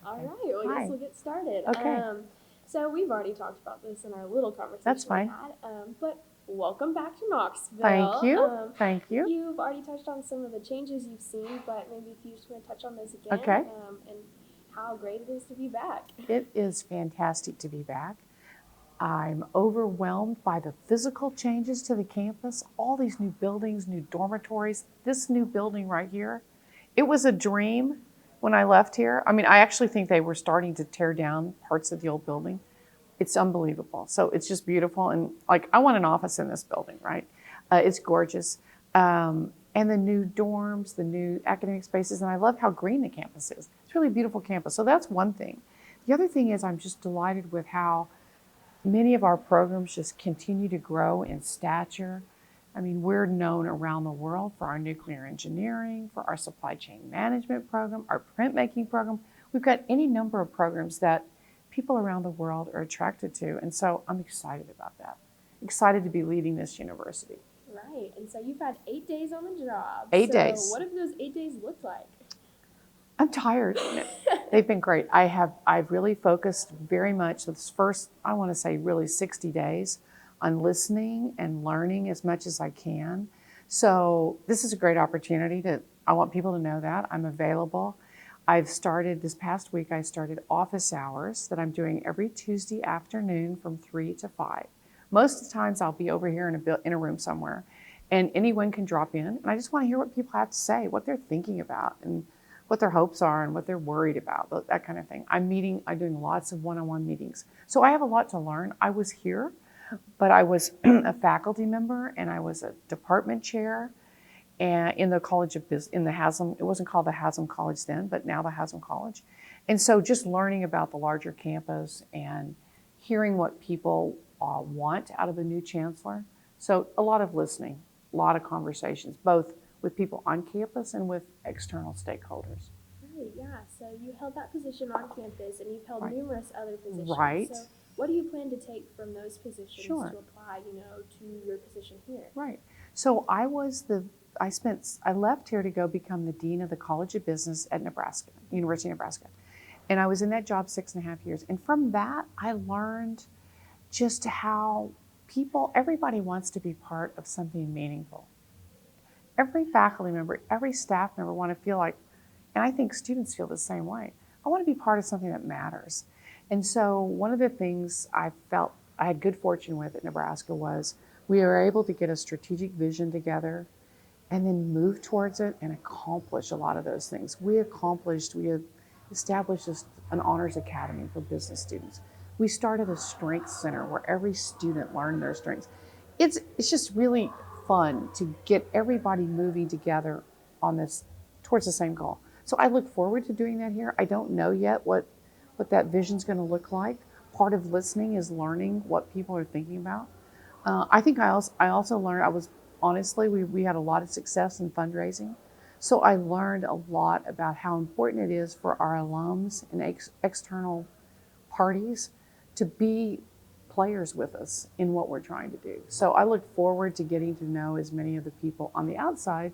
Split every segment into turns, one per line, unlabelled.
All right, well, I guess
Hi.
we'll get started.
Okay.
So we've already talked about this in our little conversation
That's
we
fine.
had, but welcome back to
Thank
Knoxville.
you. Thank you.
You've already touched on some of the changes you've seen, but maybe if you just want to touch on those again,
Okay.
and how great it is to be back.
It is fantastic to be back. I'm overwhelmed by the physical changes to the campus, all these new buildings, new dormitories. This new building right here, it was a dream when I left here. I mean, I actually think they were starting to tear down parts of the old building. It's unbelievable. So it's just beautiful. And like, I want an office in this building, right? It's gorgeous. And the new dorms, the new academic spaces, and I love how green the campus is. It's a really beautiful campus. So that's one thing. The other thing is I'm just delighted with how many of our programs just continue to grow in stature. I mean, we're known around the world for our nuclear engineering, for our supply chain management program, our printmaking program. We've got any number of programs that people around the world are attracted to. And so I'm excited about that. Excited to be leading this university.
Right, and so you've had 8 days on the job.
8 days.
What have those 8 days looked like?
I'm tired. They've been great. I've really focused very much this first, I want to say really 60 days on listening and learning as much as I can. So this is a great opportunity I want people to know that I'm available. I've started this past week, I started office hours that I'm doing every Tuesday afternoon from 3 to 5. Most of the times I'll be over here in a room somewhere and anyone can drop in. And I just want to hear what people have to say, what they're thinking about and what their hopes are and what they're worried about, that kind of thing. I'm doing lots of one-on-one meetings. So I have a lot to learn. I was here, but I was a faculty member and I was a department chair and in the College of Business, in the Haslam, it wasn't called the Haslam College then, but now the Haslam College. And so just learning about the larger campus and hearing what people want out of the new chancellor. So a lot of listening, a lot of conversations, both with people on campus and with external stakeholders.
Right, yeah. So you held that position on campus and you've held
Right.
numerous other positions.
Right.
So what do you plan to take from those positions
Sure.
to apply, to your position here?
Right. So I left here to go become the Dean of the College of Business at Nebraska, University of Nebraska. And I was in that job 6.5 years. And from that, I learned just how everybody wants to be part of something meaningful. Every faculty member, every staff member want to feel like, and I think students feel the same way, I want to be part of something that matters. And so one of the things I felt I had good fortune with at Nebraska was we were able to get a strategic vision together and then move towards it and accomplish a lot of those things. We had established an honors academy for business students. We started a strengths center where every student learned their strengths. It's just really fun to get everybody moving together on this towards the same goal. So I look forward to doing that here. I don't know yet what that vision's going to look like. Part of listening is learning what people are thinking about. I think I also learned, honestly, we had a lot of success in fundraising. So I learned a lot about how important it is for our alums and external parties to be players with us in what we're trying to do. So I look forward to getting to know as many of the people on the outside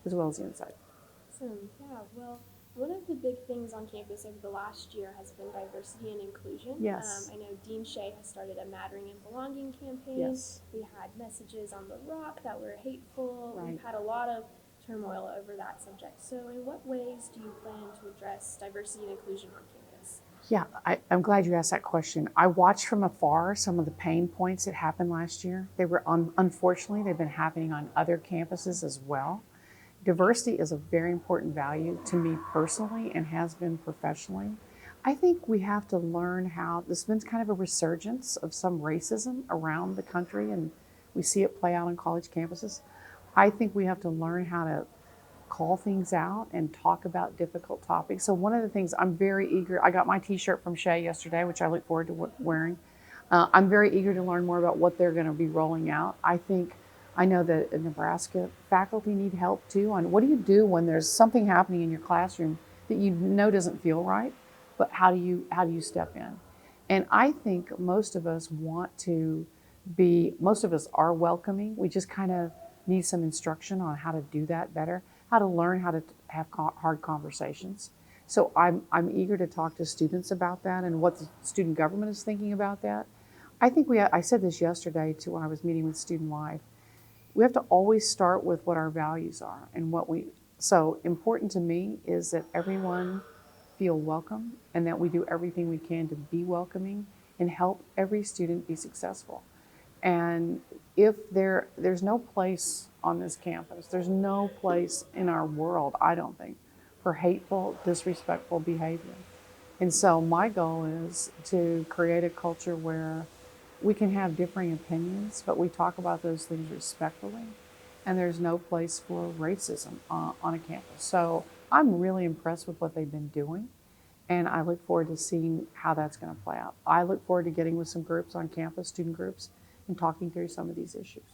as well as the inside.
Awesome. Yeah. Well, one of the big things on campus over the last year has been diversity and inclusion.
Yes.
I know Dean Shea has started a Mattering and Belonging campaign.
Yes.
We had messages on the Rock that were hateful.
Right.
We've had a lot of turmoil over that subject. So in what ways do you plan to address diversity and inclusion on campus?
Yeah, I'm glad you asked that question. I watched from afar some of the pain points that happened last year. They were, unfortunately, they've been happening on other campuses as well. Diversity is a very important value to me personally and has been professionally. I think we have to learn how, there's been kind of a resurgence of some racism around the country and we see it play out on college campuses. I think we have to learn how to call things out and talk about difficult topics. So one of the things I'm very eager, I got my t-shirt from Shea yesterday, which I look forward to wearing. I'm very eager to learn more about what they're going to be rolling out. I know that in Nebraska, faculty need help too on what do you do when there's something happening in your classroom that you know doesn't feel right, but how do you step in? And I think most of us most of us are welcoming. We just kind of need some instruction on how to do that better, how to learn how to have hard conversations. So I'm eager to talk to students about that and what the student government is thinking about that. I think I said this yesterday too when I was meeting with Student Life. We have to always start with what our values are and so important to me is that everyone feel welcome and that we do everything we can to be welcoming and help every student be successful. And if there's no place on this campus, there's no place in our world, I don't think, for hateful, disrespectful behavior. And so my goal is to create a culture where we can have differing opinions, but we talk about those things respectfully. And there's no place for racism on a campus. So I'm really impressed with what they've been doing. And I look forward to seeing how that's going to play out. I look forward to getting with some groups on campus, student groups, and talking through some of these issues.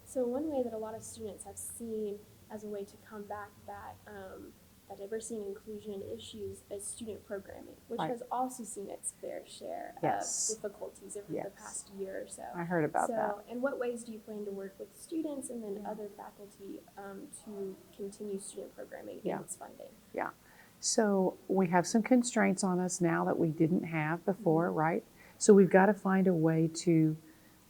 So one way that a lot of students have seen as a way to combat that diversity and inclusion issues is student programming, which
Right.
has also seen its fair share
Yes.
of difficulties over
Yes.
the past year or so.
I heard about that.
So in what ways do you plan to work with students and then other faculty to continue student programming and its funding?
Yeah. So we have some constraints on us now that we didn't have before, right? So we've got to find a way to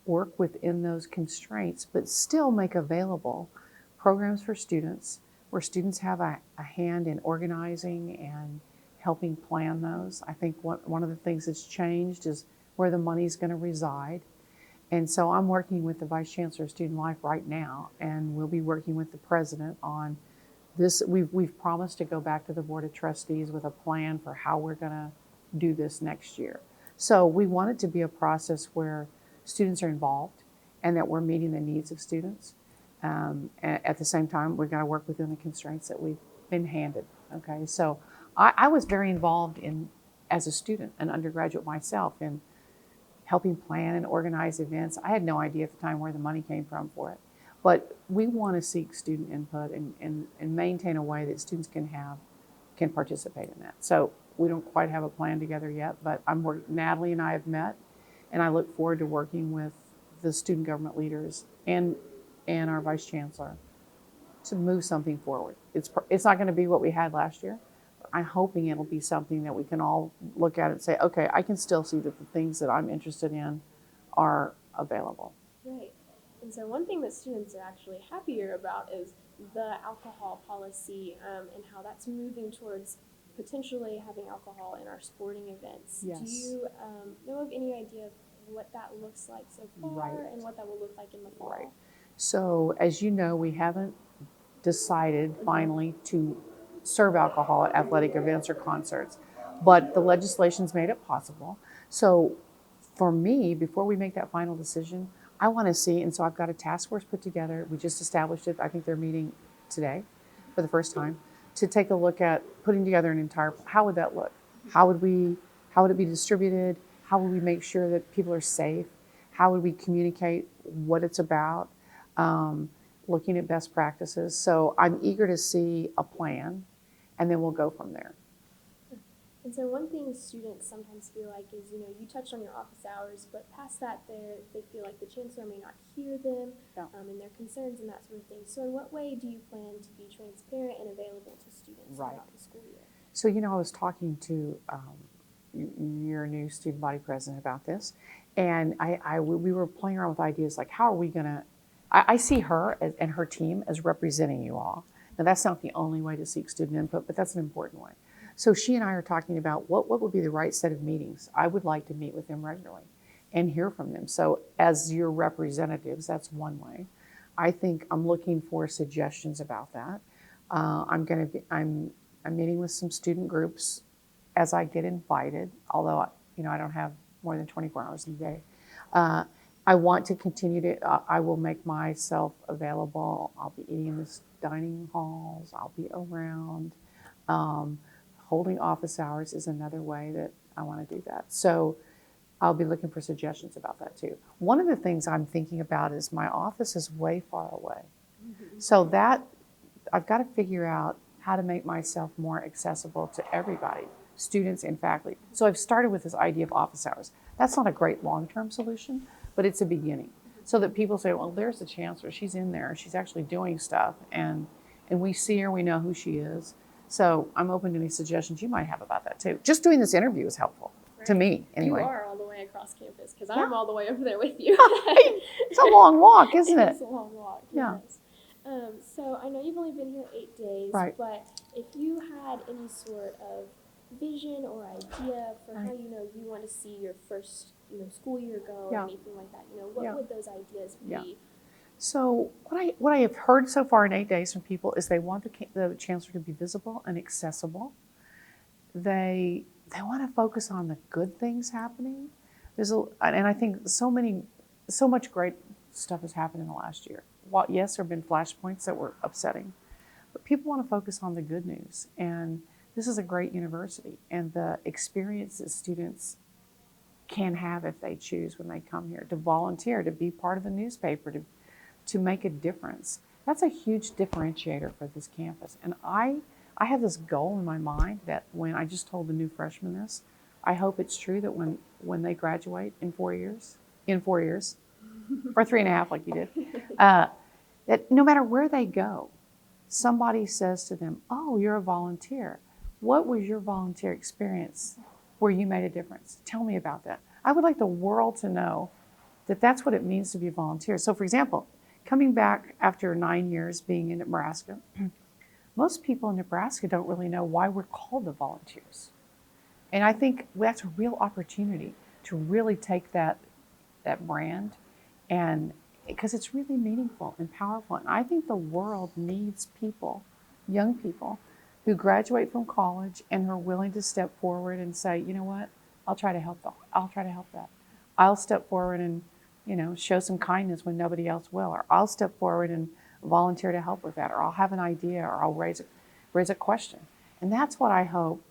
work within those constraints, but still make available programs for students where students have a hand in organizing and helping plan those. I think one of the things that's changed is where the money's going to reside. And so I'm working with the Vice Chancellor of Student Life right now, and we'll be working with the President on this. We've promised to go back to the Board of Trustees with a plan for how we're going to do this next year. So we want it to be a process where students are involved and that we're meeting the needs of students. At the same time, we've got to work within the constraints that we've been handed. Okay, so I was very involved as a student, an undergraduate myself, in helping plan and organize events. I had no idea at the time where the money came from for it. But we want to seek student input and maintain a way that students can participate in that. So we don't quite have a plan together yet, but Natalie and I have met, and I look forward to working with the student government leaders and our Vice Chancellor to move something forward. It's not going to be what we had last year. I'm hoping it'll be something that we can all look at and say, okay, I can still see that the things that I'm interested in are available.
Right. And so one thing that students are actually happier about is the alcohol policy and how that's moving towards potentially having alcohol in our sporting events.
Yes.
Do you know of any idea of what that looks like so far
Right.
and what that will look like in the fall?
Right. So as you know, we haven't decided finally to serve alcohol at athletic events or concerts, but the legislation's made it possible. So for me, before we make that final decision, I want to see, and so I've got a task force put together. We just established it. I think they're meeting today for the first time to take a look at putting together an entire, how would that look? How would it be distributed? How would we make sure that people are safe? How would we communicate what it's about? Looking at best practices. So I'm eager to see a plan, and then we'll go from there.
And so one thing students sometimes feel like is, you touched on your office hours, but past that, they feel like the chancellor may not hear them and their concerns and that sort of thing. So in what way do you plan to be transparent and available to students throughout the school year?
So, I was talking to your new student body president about this, and we were playing around with ideas like, how are we going to, I see her and her team as representing you all. Now, that's not the only way to seek student input, but that's an important way. So she and I are talking about what would be the right set of meetings. I would like to meet with them regularly and hear from them. So as your representatives, that's one way. I think I'm looking for suggestions about that. I'm meeting with some student groups as I get invited, although I don't have more than 24 hours in a day. I want to continue to, I will make myself available. I'll be eating in the dining halls. I'll be around. Holding office hours is another way that I want to do that. So I'll be looking for suggestions about that too. One of the things I'm thinking about is my office is way far away. So that I've got to figure out how to make myself more accessible to everybody, students and faculty. So I've started with this idea of office hours. That's not a great long-term solution, but it's a beginning. So that people say, well, there's the chancellor, she's in there, she's actually doing stuff, and we see her, we know who she is. So I'm open to any suggestions you might have about that too. Just doing this interview is helpful to me anyway.
You are all the way across campus because
Yeah.
I'm all the way over there with you.
It's a long walk, isn't it?
It's a long walk.
Yeah.
Yes. So I know you've only been here 8 days,
Right.
but if you had any sort of vision or idea for how you want to see your first school year go or anything like that, what would those ideas be?
Yeah. So what I have heard so far in 8 days from people is they want the chancellor to be visible and accessible. They want to focus on the good things happening. And I think so much great stuff has happened in the last year. Yes, there have been flashpoints that were upsetting, but people want to focus on the good news. And this is a great university, and the experience that students can have if they choose when they come here to volunteer, to be part of the newspaper, to make a difference. That's a huge differentiator for this campus. And I have this goal in my mind that when I just told the new freshmen this, I hope it's true that when they graduate in 4 years, or 3.5 like you did, that no matter where they go, somebody says to them, oh, you're a volunteer. What was your volunteer experience where you made a difference? Tell me about that. I would like the world to know that that's what it means to be a volunteer. So for example, coming back after 9 years being in Nebraska, most people in Nebraska don't really know why we're called the volunteers. And I think that's a real opportunity to really take that brand, and because it's really meaningful and powerful. And I think the world needs people, young people, who graduate from college and who are willing to step forward and say, you know what, I'll try to help that. I'll step forward and show some kindness when nobody else will, or I'll step forward and volunteer to help with that, or I'll have an idea, or I'll raise a question. And that's what I hope.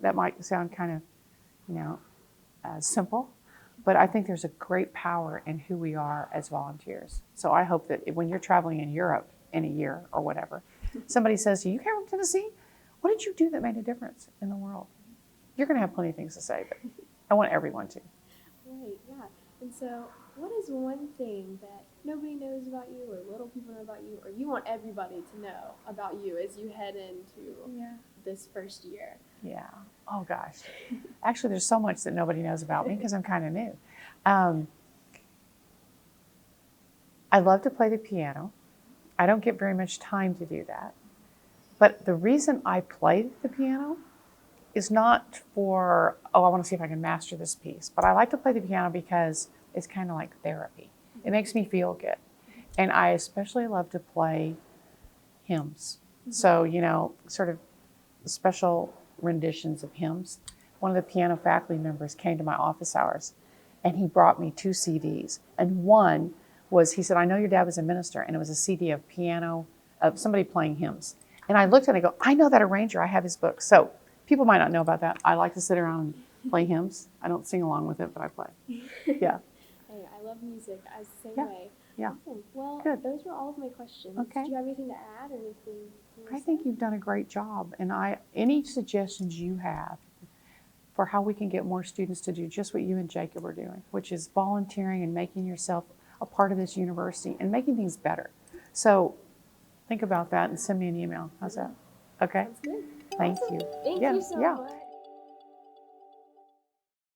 That might sound kind of simple, but I think there's a great power in who we are as volunteers. So I hope that when you're traveling in Europe in a year or whatever, somebody says to you, you came from Tennessee? What did you do that made a difference in the world? You're going to have plenty of things to say, but I want everyone to.
Right, yeah. And so what is one thing that nobody knows about you, or little people know about you, or you want everybody to know about you as you head into this first year?
Yeah. Oh, gosh. Actually, there's so much that nobody knows about me because I'm kind of new. I love to play the piano. I don't get very much time to do that. But the reason I play the piano is not for, I want to see if I can master this piece. But I like to play the piano because it's kind of like therapy. It makes me feel good. And I especially love to play hymns. So, sort of special renditions of hymns. One of the piano faculty members came to my office hours, and he brought me 2 CDs. And one was, he said, I know your dad was a minister, and it was a CD of somebody playing hymns. And I looked at it and I go, I know that arranger, I have his book. So people might not know about that. I like to sit around and play hymns. I don't sing along with it, but I play. Yeah.
Hey, I love music. I was the same way.
Yeah.
Awesome. Well, those were all of my questions.
Okay.
Do you have anything to add or anything?
I think you've done a great job. And any suggestions you have for how we can get more students to do just what you and Jacob are doing, which is volunteering and making yourself a part of this university and making things better. So think about that and send me an email. How's that? Okay?
Sounds good.
Thank
Awesome.
you.
Thank you so much.